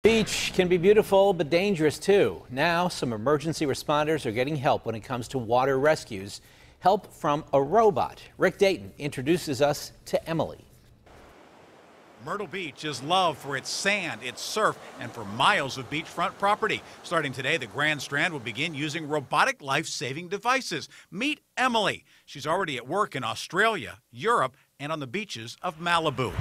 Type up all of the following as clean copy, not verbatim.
Beach can be beautiful but dangerous too. Now some emergency responders are getting help when it comes to water rescues. Help from a robot. Rick Dayton introduces us to Emily. Myrtle Beach is loved for its sand, its surf, and for miles of beachfront property. Starting today, the Grand Strand will begin using robotic life-saving devices. Meet Emily. She's already at work in Australia, Europe, and on the beaches of Malibu.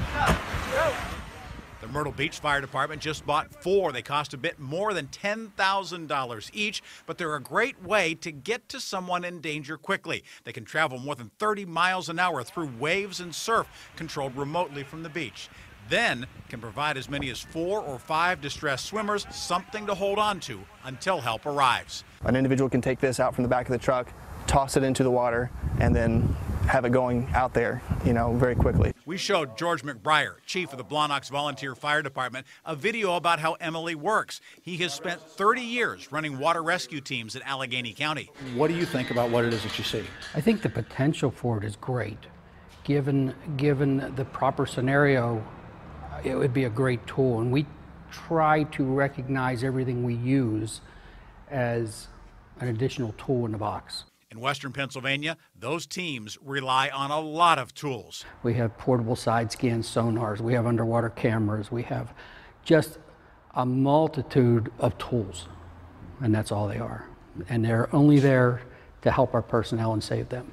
The Myrtle Beach Fire Department just bought 4. They cost a bit more than $10,000 each, but they're a great way to get to someone in danger quickly. They can travel more than 30 miles an hour through waves and surf, controlled remotely from the beach. Then can provide as many as 4 or 5 distressed swimmers something to hold on to until help arrives. An individual can take this out from the back of the truck, toss it into the water, and then have it going out there, very quickly. We showed George McBriar, chief of the Blawnox Volunteer Fire Department, a video about how Emily works. He has spent 30 years running water rescue teams in Allegheny County. What do you think about what it is that you see? I think the potential for it is great. Given the proper scenario, it would be a great tool, and we try to recognize everything we use as an additional tool in the box. In western Pennsylvania, those teams rely on a lot of tools. We have portable side scan sonars, we have underwater cameras, we have just a multitude of tools, and that's all they are. And they're only there to help our personnel and save them.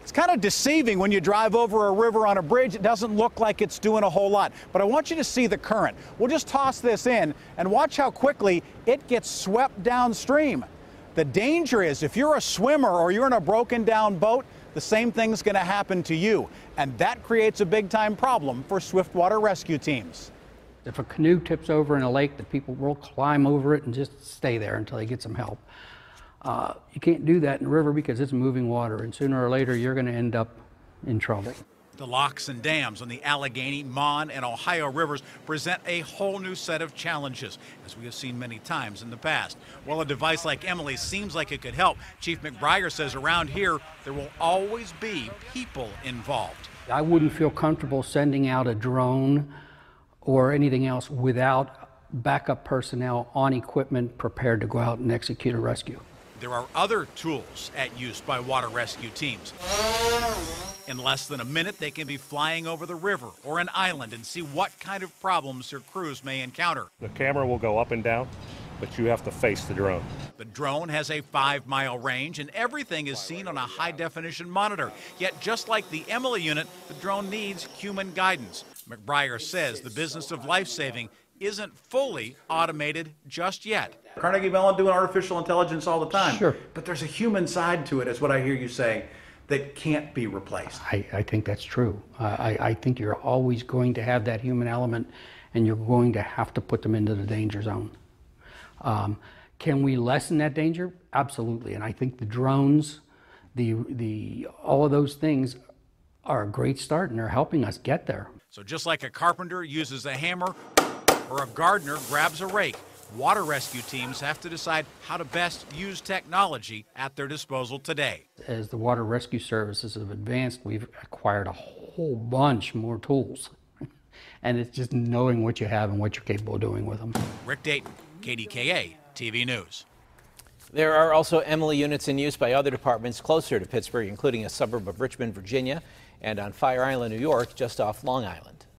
It's kind of deceiving when you drive over a river on a bridge. It doesn't look like it's doing a whole lot, but I want you to see the current. We'll just toss this in and watch how quickly it gets swept downstream. The danger is if you're a swimmer or you're in a broken down boat, the same thing's going to happen to you. And that creates a big time problem for swiftwater rescue teams. If a canoe tips over in a lake, the people will climb over it and just stay there until they get some help. You can't do that in a river because it's moving water, and sooner or later you're going to end up in trouble. The locks and dams on the Allegheny, Mon, and Ohio rivers present a whole new set of challenges, as we have seen many times in the past. While a device like Emily's seems like it could help, Chief McBriar says around here there will always be people involved. I wouldn't feel comfortable sending out a drone or anything else without backup personnel on equipment prepared to go out and execute a rescue. There are other tools at use by water rescue teams. In less than a minute, they can be flying over the river or an island and see what kind of problems their crews may encounter. The camera will go up and down, but you have to face the drone. The drone has a 5-mile range, and everything is seen on a high-definition monitor. Yet, just like the Emily unit, the drone needs human guidance. McBriar says the business of life-saving isn't fully automated just yet. Carnegie Mellon doing artificial intelligence all the time. Sure. But there's a human side to it, is what I hear you saying, that can't be replaced. I think that's true. I think you're always going to have that human element, and you're going to have to put them into the danger zone. Can we lessen that danger? Absolutely. And I think the drones, all of those things are a great start, and they're helping us get there. So just like a carpenter uses a hammer or a gardener grabs a rake, water rescue teams have to decide how to best use technology at their disposal today. As the water rescue services have advanced, we've acquired a whole bunch more tools. And it's just knowing what you have and what you're capable of doing with them. Rick Dayton, KDKA TV News. There are also Emily units in use by other departments closer to Pittsburgh, including a suburb of Richmond, Virginia, and on Fire Island, New York, just off Long Island.